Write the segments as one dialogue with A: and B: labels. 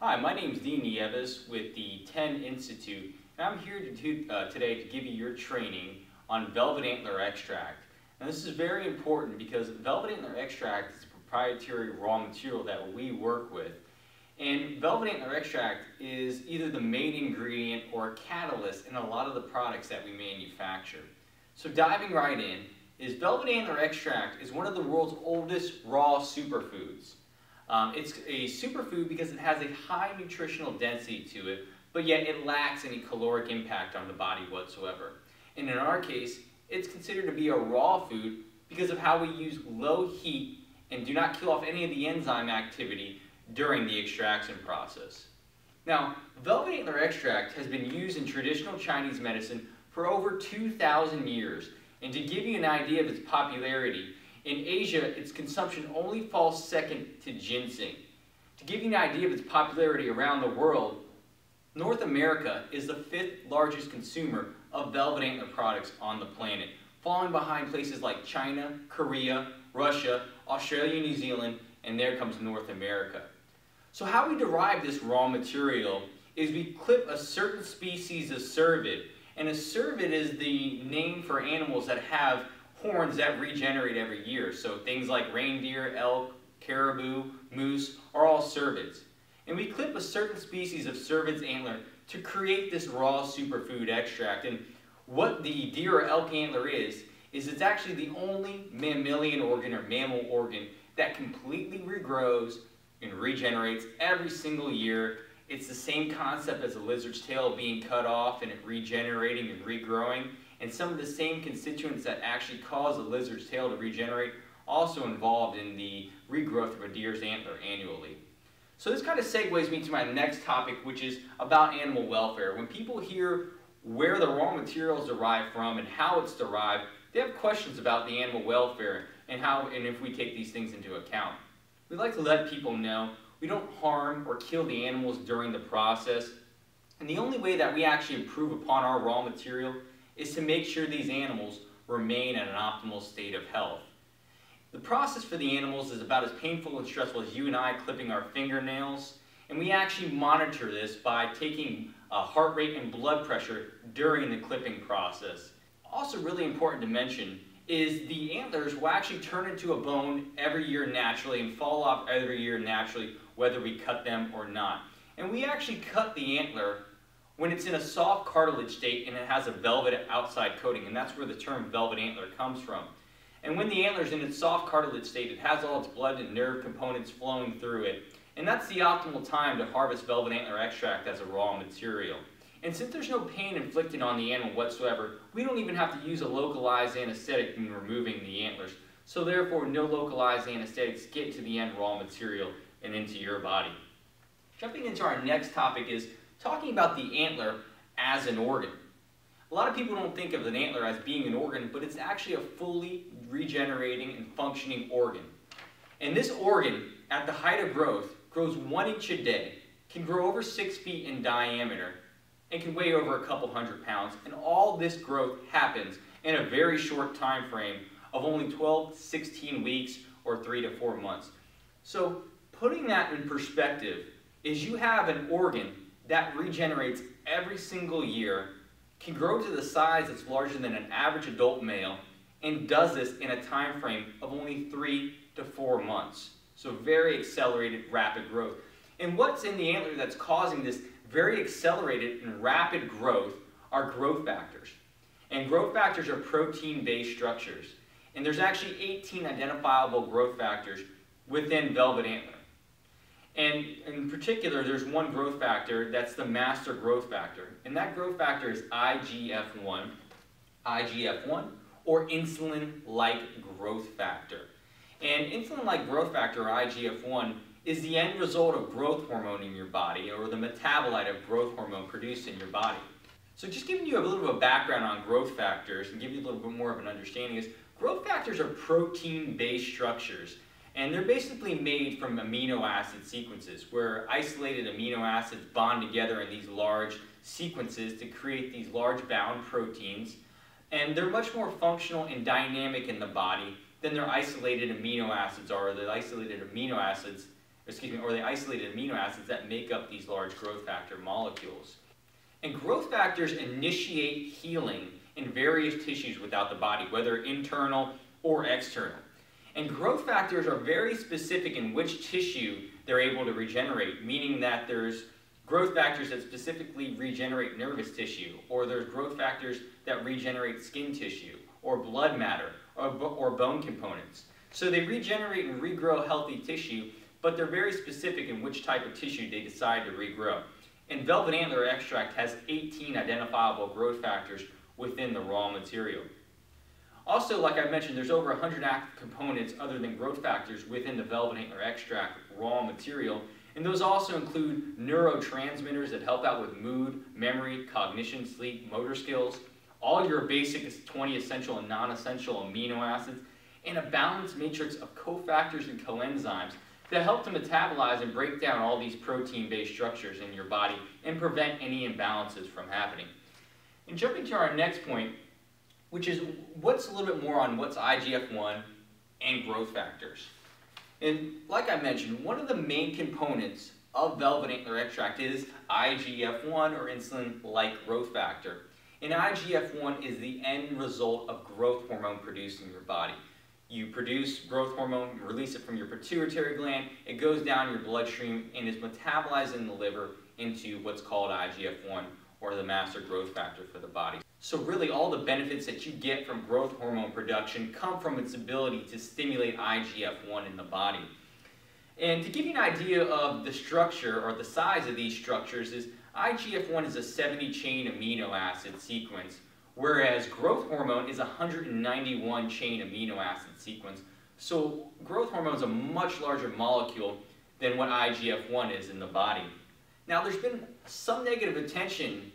A: Hi, my name is Nieves with the 10 Institute, and I'm here today to give you your training on velvet antler extract. Now this is very important because velvet antler extract is a proprietary raw material that we work with. And velvet antler extract is either the main ingredient or a catalyst in a lot of the products that we manufacture. So diving right in, velvet antler extract is one of the world's oldest raw superfoods. It's a superfood because it has a high nutritional density to it, but yet it lacks any caloric impact on the body whatsoever. And in our case, it's considered to be a raw food because of how we use low heat and do not kill off any of the enzyme activity during the extraction process. Now, velvet antler extract has been used in traditional Chinese medicine for over 2,000 years. And to give you an idea of its popularity, in Asia, its consumption only falls second to ginseng. To give you an idea of its popularity around the world, North America is the 5th largest consumer of velvet antler products on the planet, falling behind places like China, Korea, Russia, Australia, New Zealand, and there comes North America. So how we derive this raw material is we clip a certain species of cervid, and a cervid is the name for animals that have horns that regenerate every year. So things like reindeer, elk, caribou, moose are all cervids. And we clip a certain species of cervid's antler to create this raw superfood extract. And what the deer or elk antler is it's actually the only mammalian organ or mammal organ that completely regrows and regenerates every single year. It's the same concept as a lizard's tail being cut off and it regenerating and regrowing. And some of the same constituents that actually cause a lizard's tail to regenerate also involved in the regrowth of a deer's antler annually. So this kind of segues me to my next topic, which is about animal welfare. When people hear where the raw material is derived from and how it's derived, they have questions about the animal welfare and how and if we take these things into account. We'd like to let people know we don't harm or kill the animals during the process. And the only way that we actually improve upon our raw material is to make sure these animals remain in an optimal state of health. The process for the animals is about as painful and stressful as you and I clipping our fingernails, and we actually monitor this by taking heart rate and blood pressure during the clipping process. Also really important to mention is the antlers will actually turn into a bone every year naturally and fall off every year naturally whether we cut them or not. And we actually cut the antler when it's in a soft cartilage state and it has a velvet outside coating, and that's where the term velvet antler comes from. And when the antler is in its soft cartilage state, it has all its blood and nerve components flowing through it, and that's the optimal time to harvest velvet antler extract as a raw material. And since there's no pain inflicted on the animal whatsoever, we don't even have to use a localized anesthetic in removing the antlers. So therefore, no localized anesthetics get to the end raw material and into your body. Jumping into our next topic is talking about the antler as an organ. A lot of people don't think of an antler as being an organ, but it's actually a fully regenerating and functioning organ. And this organ, at the height of growth, grows 1 inch a day, can grow over 6 feet in diameter, and can weigh over a couple hundred pounds. And all this growth happens in a very short time frame of only 12 to 16 weeks or 3 to 4 months. So putting that in perspective is you have an organ that regenerates every single year, can grow to the size that's larger than an average adult male, and does this in a time frame of only 3 to 4 months. So very accelerated, rapid growth. And what's in the antler that's causing this very accelerated and rapid growth are growth factors. And growth factors are protein-based structures. And there's actually 18 identifiable growth factors within velvet antler. And in particular, there's one growth factor that's the master growth factor. And that growth factor is IGF-1, or insulin-like growth factor. And insulin-like growth factor, or IGF-1, is the end result of growth hormone in your body, or the metabolite of growth hormone produced in your body. So just giving you a little bit of background on growth factors and giving you a little bit more of an understanding is growth factors are protein-based structures. And they're basically made from amino acid sequences, where isolated amino acids bond together in these large sequences to create these large bound proteins. And they're much more functional and dynamic in the body than their isolated amino acids are. The isolated amino acids or the isolated amino acids that make up these large growth factor molecules. And growth factors initiate healing in various tissues without the body, whether internal or external. And growth factors are very specific in which tissue they're able to regenerate, meaning that there's growth factors that specifically regenerate nervous tissue, or there's growth factors that regenerate skin tissue, or blood matter, or bone components. So they regenerate and regrow healthy tissue, but they're very specific in which type of tissue they decide to regrow. And velvet antler extract has 18 identifiable growth factors within the raw material. Also, like I mentioned, there's over 100 active components other than growth factors within the velvet antler extract raw material, and those also include neurotransmitters that help out with mood, memory, cognition, sleep, motor skills, all your basic 20 essential and non-essential amino acids, and a balanced matrix of cofactors and coenzymes that help to metabolize and break down all these protein-based structures in your body and prevent any imbalances from happening. And jumping to our next point, which is what's a little bit more on what's IGF-1 and growth factors. And like I mentioned, one of the main components of velvet antler extract is IGF-1, or insulin-like growth factor. And IGF-1 is the end result of growth hormone produced in your body. You produce growth hormone, release it from your pituitary gland, it goes down your bloodstream and is metabolized in the liver into what's called IGF-1, or the master growth factor for the body. So really all the benefits that you get from growth hormone production come from its ability to stimulate IGF-1 in the body. And to give you an idea of the structure or the size of these structures, is IGF-1 is a 70-chain amino acid sequence, whereas growth hormone is a 191-chain amino acid sequence. So growth hormone is a much larger molecule than what IGF-1 is in the body. Now there's been some negative attention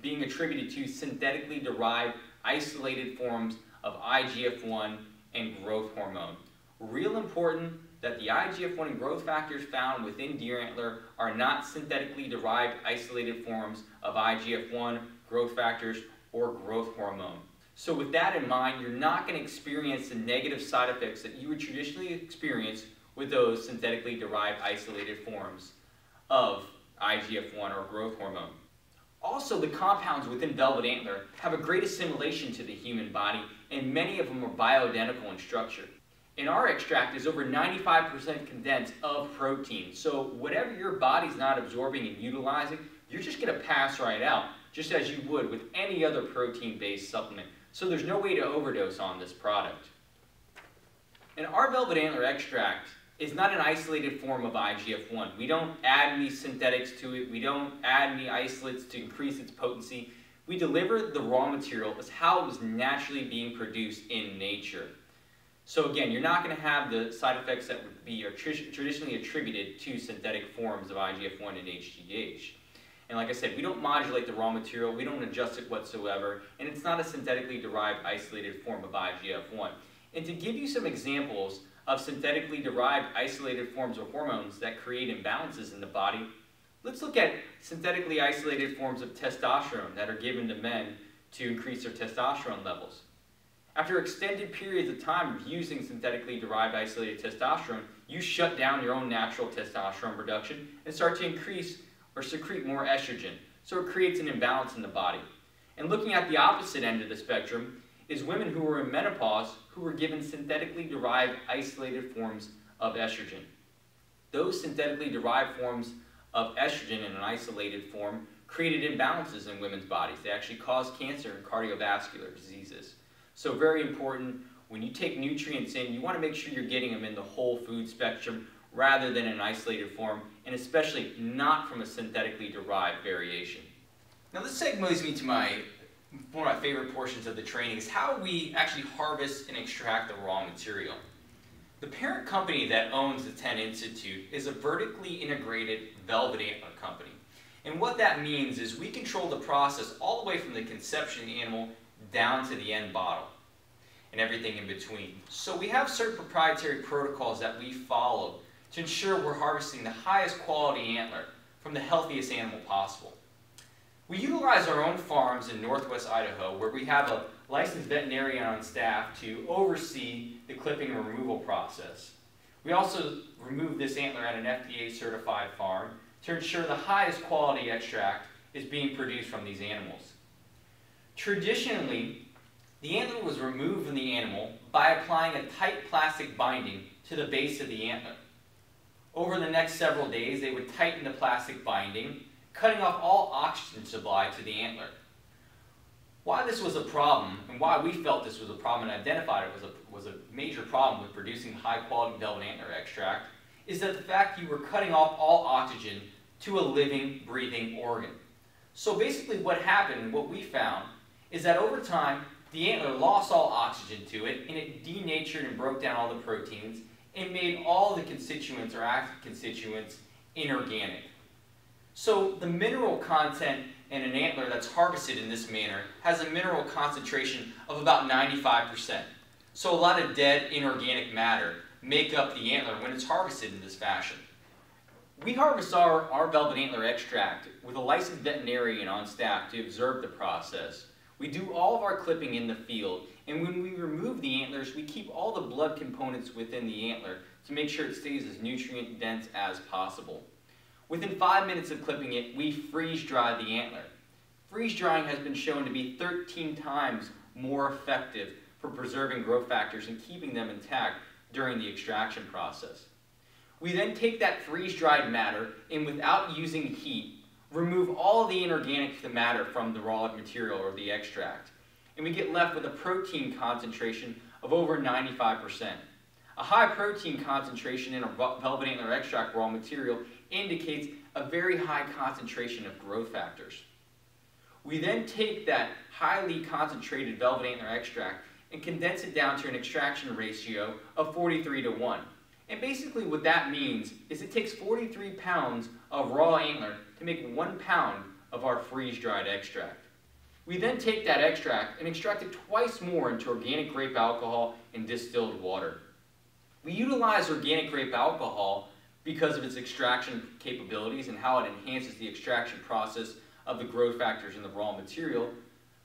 A: being attributed to synthetically derived isolated forms of IGF-1 and growth hormone. Real important that the IGF-1 and growth factors found within deer antler are not synthetically derived isolated forms of IGF-1, growth factors, or growth hormone. So with that in mind, you're not going to experience the negative side effects that you would traditionally experience with those synthetically derived isolated forms of IGF-1 or growth hormone. Also, the compounds within velvet antler have a great assimilation to the human body, and many of them are bioidentical in structure. And our extract is over 95% condensed of protein, so whatever your body's not absorbing and utilizing, you're just going to pass right out, just as you would with any other protein-based supplement. So there's no way to overdose on this product. And our velvet antler extract is not an isolated form of IGF-1. We don't add any synthetics to it. We don't add any isolates to increase its potency. We deliver the raw material as how it was naturally being produced in nature. So again, you're not going to have the side effects that would be traditionally attributed to synthetic forms of IGF-1 and HGH. And like I said, we don't modulate the raw material, we don't adjust it whatsoever, and it's not a synthetically derived isolated form of IGF-1. And to give you some examples of synthetically derived isolated forms of hormones that create imbalances in the body, let's look at synthetically isolated forms of testosterone that are given to men to increase their testosterone levels. After extended periods of time of using synthetically derived isolated testosterone, you shut down your own natural testosterone production and start to increase or secrete more estrogen. So it creates an imbalance in the body. And looking at the opposite end of the spectrum is women who were in menopause who were given synthetically derived isolated forms of estrogen. Those synthetically derived forms of estrogen in an isolated form created imbalances in women's bodies. They actually cause cancer and cardiovascular diseases. So very important, when you take nutrients in, you want to make sure you're getting them in the whole food spectrum rather than in an isolated form, and especially not from a synthetically derived variation. Now this segues me to one of my favorite portions of the training, is how we actually harvest and extract the raw material. The parent company that owns the 10 Institute is a vertically integrated velvet antler company. And what that means is we control the process all the way from the conception of the animal down to the end bottle and everything in between. So we have certain proprietary protocols that we follow to ensure we're harvesting the highest quality antler from the healthiest animal possible. We utilize our own farms in northwest Idaho, where we have a licensed veterinarian on staff to oversee the clipping and removal process. We also remove this antler at an FDA certified farm to ensure the highest quality extract is being produced from these animals. Traditionally, the antler was removed from the animal by applying a tight plastic binding to the base of the antler. Over the next several days, they would tighten the plastic binding, cutting off all oxygen supply to the antler. Why this was a problem, and why we felt this was a problem and identified it was a major problem with producing high-quality velvet antler extract, is that the fact you were cutting off all oxygen to a living, breathing organ. So basically what happened, what we found, is that over time, the antler lost all oxygen to it, and it denatured and broke down all the proteins, and made all the constituents or active constituents inorganic. So the mineral content in an antler that's harvested in this manner has a mineral concentration of about 95%. So a lot of dead inorganic matter make up the antler when it's harvested in this fashion. We harvest our velvet antler extract with a licensed veterinarian on staff to observe the process. We do all of our clipping in the field, and when we remove the antlers, we keep all the blood components within the antler to make sure it stays as nutrient dense as possible. Within 5 minutes of clipping it, we freeze dry the antler. Freeze drying has been shown to be 13 times more effective for preserving growth factors and keeping them intact during the extraction process. We then take that freeze-dried matter and, without using heat, remove all the inorganic matter from the raw material or the extract. And we get left with a protein concentration of over 95%. A high protein concentration in a velvet antler extract raw material indicates a very high concentration of growth factors. We then take that highly concentrated velvet antler extract and condense it down to an extraction ratio of 43:1. And basically what that means is it takes 43 pounds of raw antler to make 1 pound of our freeze-dried extract. We then take that extract and extract it twice more into organic grape alcohol and distilled water. We utilize organic grape alcohol because of its extraction capabilities and how it enhances the extraction process of the growth factors in the raw material,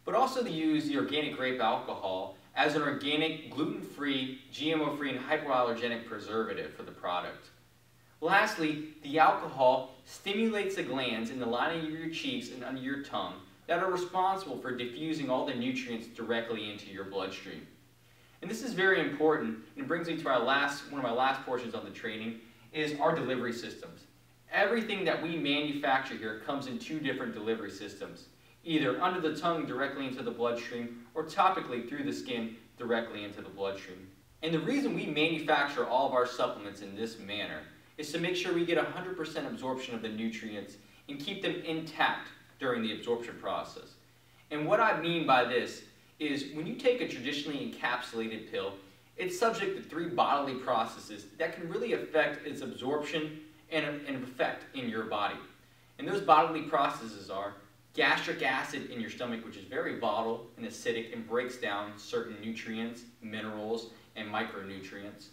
A: but also to use the organic grape alcohol as an organic, gluten-free, GMO-free, and hypoallergenic preservative for the product. Lastly, the alcohol stimulates the glands in the lining of your cheeks and under your tongue that are responsible for diffusing all the nutrients directly into your bloodstream. And this is very important, and it brings me to one of my last portions of the training, is our delivery systems. Everything that we manufacture here comes in 2 different delivery systems, either under the tongue directly into the bloodstream or topically through the skin directly into the bloodstream. And the reason we manufacture all of our supplements in this manner is to make sure we get 100% absorption of the nutrients and keep them intact during the absorption process. And what I mean by this is when you take a traditionally encapsulated pill, it's subject to 3 bodily processes that can really affect its absorption and effect in your body. And those bodily processes are gastric acid in your stomach, which is very volatile and acidic and breaks down certain nutrients, minerals, and micronutrients.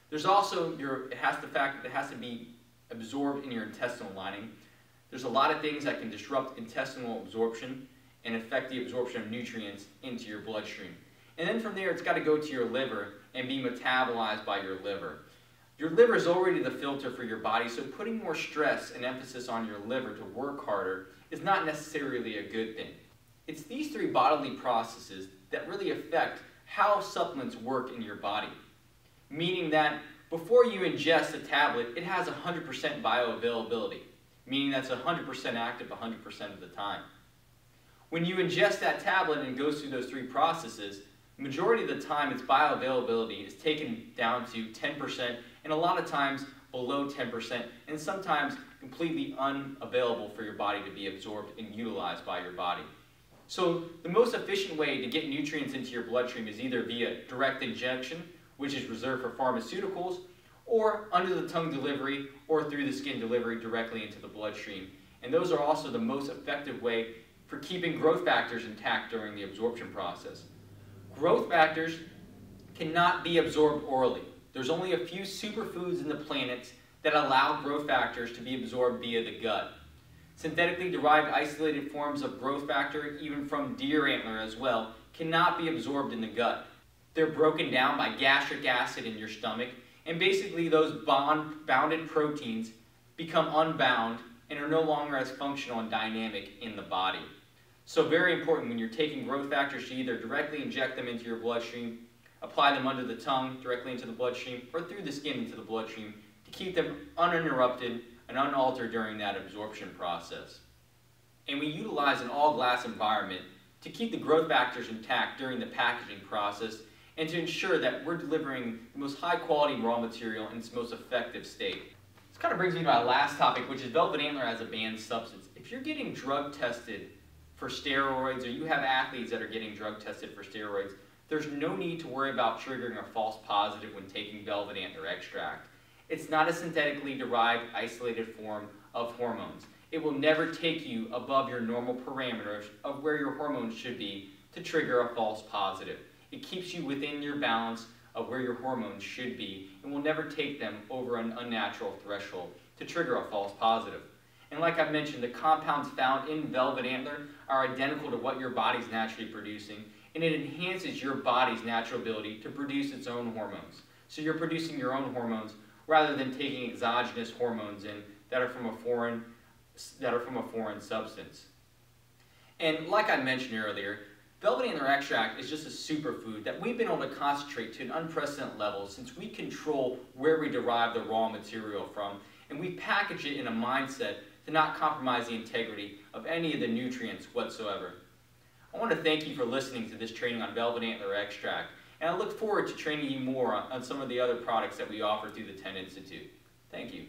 A: There's also the fact that it has to be absorbed in your intestinal lining. There's a lot of things that can disrupt intestinal absorption and affect the absorption of nutrients into your bloodstream. And then from there, it's got to go to your liver and be metabolized by your liver. Your liver is already the filter for your body, so putting more stress and emphasis on your liver to work harder is not necessarily a good thing. It's these 3 bodily processes that really affect how supplements work in your body. Meaning that before you ingest a tablet, it has 100% bioavailability, meaning that's 100% active 100% of the time. When you ingest that tablet and it goes through those 3 processes, the majority of the time its bioavailability is taken down to 10%, and a lot of times below 10%, and sometimes completely unavailable for your body to be absorbed and utilized by your body. So the most efficient way to get nutrients into your bloodstream is either via direct injection, which is reserved for pharmaceuticals, or under the tongue delivery or through the skin delivery directly into the bloodstream. And those are also the most effective way for keeping growth factors intact during the absorption process. Growth factors cannot be absorbed orally. There's only a few superfoods in the planet that allow growth factors to be absorbed via the gut. Synthetically derived isolated forms of growth factor, even from deer antler as well, cannot be absorbed in the gut. They're broken down by gastric acid in your stomach, And basically those bounded proteins become unbound and are no longer as functional and dynamic in the body. So very important when you're taking growth factors to either directly inject them into your bloodstream, apply them under the tongue directly into the bloodstream, or through the skin into the bloodstream to keep them uninterrupted and unaltered during that absorption process. And we utilize an all-glass environment to keep the growth factors intact during the packaging process and to ensure that we're delivering the most high-quality raw material in its most effective state. This kind of brings me to my last topic, which is Velvet Antler as a banned substance. If you're getting drug tested for steroids, or you have athletes that are getting drug tested for steroids, there's no need to worry about triggering a false positive when taking Velvet Antler extract. It's not a synthetically derived isolated form of hormones. It will never take you above your normal parameters of where your hormones should be to trigger a false positive. It keeps you within your balance of where your hormones should be and will never take them over an unnatural threshold to trigger a false positive. And like I mentioned, the compounds found in Velvet Antler are identical to what your body's naturally producing, and it enhances your body's natural ability to produce its own hormones. So you're producing your own hormones rather than taking exogenous hormones in that are from a foreign substance. And like I mentioned earlier, Velvet Antler extract is just a superfood that we've been able to concentrate to an unprecedented level since we control where we derive the raw material from, and we package it in a mindset to not compromise the integrity of any of the nutrients whatsoever. I want to thank you for listening to this training on Velvet Antler extract, and I look forward to training you more on some of the other products that we offer through the 10 Institute. Thank you.